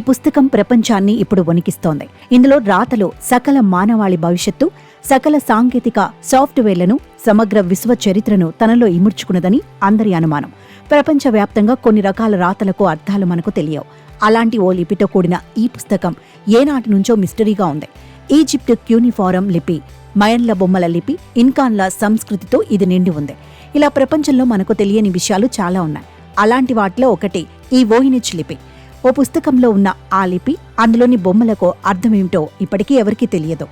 పుస్తకం ప్రపంచాన్ని ఇప్పుడు వణికిస్తోంది. ఇందులో రాతలు సకల మానవాళి భవిష్యత్తు, సకల సాంకేతిక సాఫ్ట్వేర్లను, సమగ్ర విశ్వ చరిత్రను తనలో ఇముడ్చుకున్నదని అందరి అనుమానం. ప్రపంచవ్యాప్తంగా కొన్ని రకాల రాతలకు అర్థాలు మనకు తెలియవు. అలాంటి ఓ లిపితో కూడిన ఈ పుస్తకం ఏనాటి నుంచో మిస్టరీగా ఉంది. ఈజిప్ట్ క్యూనిఫారం లిపి, మయన్ల బొమ్మల లిపి, ఇన్కాన్ల సంస్కృతితో ఇది నిండి ఉంది. ఇలా ప్రపంచంలో మనకు తెలియని విషయాలు చాలా ఉన్నాయి. అలాంటి వాటిలో ఒకటి ఈ వోయినిచ్ లిపి. ఓ పుస్తకంలో ఉన్న ఆ లిపి, అందులోని బొమ్మలకు అర్థమేమిటో ఇప్పటికీ ఎవరికీ తెలియదు.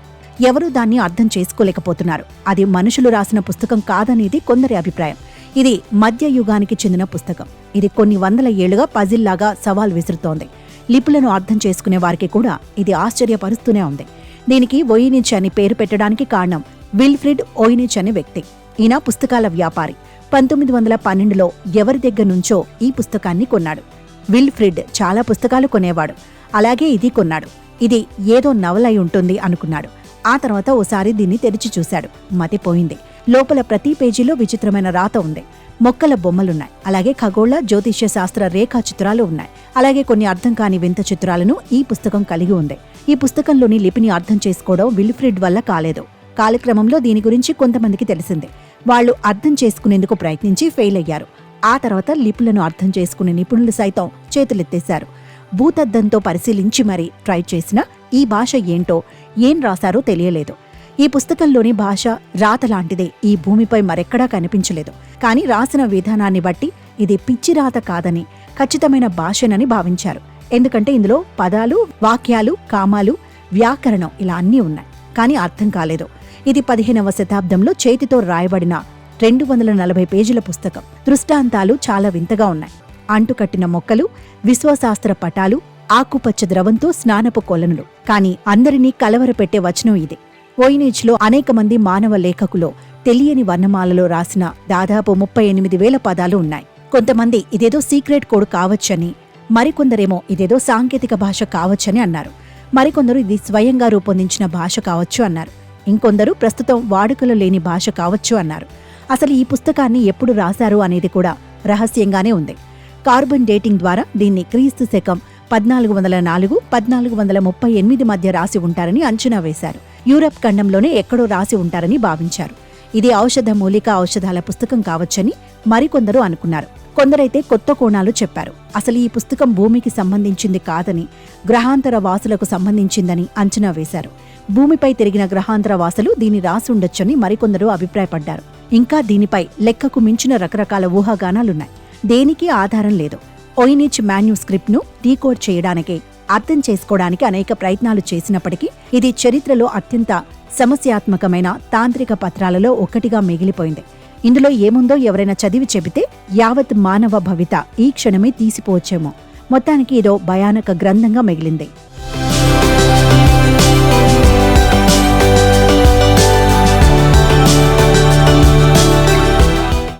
ఎవరూ దాన్ని అర్థం చేసుకోలేకపోతున్నారు. అది మనుషులు రాసిన పుస్తకం కాదనేది కొందరి అభిప్రాయం. ఇది మధ్య యుగానికి చెందిన పుస్తకం. ఇది కొన్ని వందల ఏళ్లుగా పజిల్లాగా సవాల్ విసురుతోంది. లిపులను అర్థం చేసుకునే వారికి కూడా ఇది ఆశ్చర్యపరుస్తూనే ఉంది. దీనికి వోయినిచ్ అని పేరు పెట్టడానికి కారణం విల్ఫ్రిడ్ వోయినిచ్ అనే వ్యక్తి. ఈయన పుస్తకాల వ్యాపారి. 1912లో ఎవరి దగ్గర నుంచో ఈ పుస్తకాన్ని కొన్నాడు. విల్ఫ్రిడ్ చాలా పుస్తకాలు కొనేవాడు. అలాగే ఇది కొన్నాడు. ఇది ఏదో నవల అయి ఉంటుంది అనుకున్నాడు. ఆ తర్వాత ఓసారి దీన్ని తెరిచి చూశాడు. మతిపోయింది. లోపల ప్రతి పేజీలో విచిత్రమైన రాత ఉంది. మొక్కల బొమ్మలున్నాయి. అలాగే ఖగోళ, జ్యోతిష్య శాస్త్ర రేఖా చిత్రాలు ఉన్నాయి. అలాగే కొన్ని అర్థం కాని వింత చిత్రాలను ఈ పుస్తకం కలిగి ఉంది. ఈ పుస్తకంలోని లిపిని అర్థం చేసుకోవడం విల్ఫ్రిడ్ వల్ల కాలేదు. కాలక్రమంలో దీని గురించి కొంతమందికి తెలిసింది. వాళ్లు అర్థం చేసుకునేందుకు ప్రయత్నించి ఫెయిల్ అయ్యారు. ఆ తర్వాత లిపులను అర్థం చేసుకునే నిపుణులు సైతం చేతులెత్తేశారు. భూతద్దంతో పరిశీలించి మరీ ట్రై చేసినా ఈ భాష ఏంటో, ఏం రాశారో తెలియలేదు. ఈ పుస్తకంలోని భాష రాత లాంటిదే ఈ భూమిపై మరెక్కడా కనిపించలేదు. కానీ రాసిన విధానాన్ని బట్టి ఇది పిచ్చి రాత కాదని, ఖచ్చితమైన భాషనని భావించారు. ఎందుకంటే ఇందులో పదాలు, వాక్యాలు, కామాలు, వ్యాకరణం ఇలా అన్నీ ఉన్నాయి. కానీ అర్థం కాలేదు. ఇది 15వ శతాబ్దంలో చేతితో రాయబడిన 240 పేజీల పుస్తకం. దృష్టాంతాలు చాలా వింతగా ఉన్నాయి. అంటుకట్టిన మొక్కలు, విశ్వశాస్త్ర పటాలు, ఆకుపచ్చ ద్రవంతో స్నానపు కొలనులు. కాని అందరినీ కలవరపెట్టే వచనం ఇది. వోయినిచ్లో అనేక మంది మానవ లేఖకులో తెలియని వర్ణమాలలో రాసిన దాదాపు 38,000 పదాలు ఉన్నాయి. కొంతమంది ఇదేదో సీక్రెట్ కోడ్ కావచ్చని, మరికొందరేమో ఇదేదో సాంకేతిక భాష కావచ్చని అన్నారు. మరికొందరు ఇది స్వయంగా రూపొందించిన భాష కావచ్చు అన్నారు. ఇంకొందరు ప్రస్తుతం వాడుకలో లేని భాష కావచ్చు అన్నారు. అసలు ఈ పుస్తకాన్ని ఎప్పుడు రాశారు అనేది కూడా రహస్యంగానే ఉంది. కార్బన్ డేటింగ్ ద్వారా దీన్ని క్రీస్తు శకం 1404, 1438 మధ్య రాసి ఉంటారని అంచనా వేశారు. యూరప్ ఖండంలోనే ఎక్కడో రాసి ఉంటారని భావించారు. ఇది ఔషధ మూలికా ఔషధాల పుస్తకం కావచ్చని మరికొందరు అనుకున్నారు. కొందరైతే కొత్త కోణాలు చెప్పారు. అసలు ఈ పుస్తకం భూమికి సంబంధించింది కాదని, గ్రహాంతర వాసులకు సంబంధించిందని అంచనా వేశారు. భూమిపై తిరిగిన గ్రహాంతర వాసులు దీన్ని రాసుండొచ్చని మరికొందరు అభిప్రాయపడ్డారు. ఇంకా దీనిపై లెక్కకు మించిన రకరకాల ఊహాగానాలున్నాయి. దేనికి ఆధారం లేదు. వోయినిచ్ మాన్యుస్క్రిప్ట్ ను డీకోడ్ చేయడానికి, అర్థం చేసుకోవడానికి అనేక ప్రయత్నాలు చేసినప్పటికీ ఇది చరిత్రలో అత్యంత సమస్యాత్మకమైన తాంత్రిక పత్రాలలో ఒకటిగా మిగిలిపోయింది. ఇందులో ఏముందో ఎవరైనా చదివి చెబితే యావత్ మానవ భవిత ఈ క్షణమే తీసిపోవచ్చేమో. మొత్తానికి ఇదో భయానక గ్రంథంగా మిగిలింది.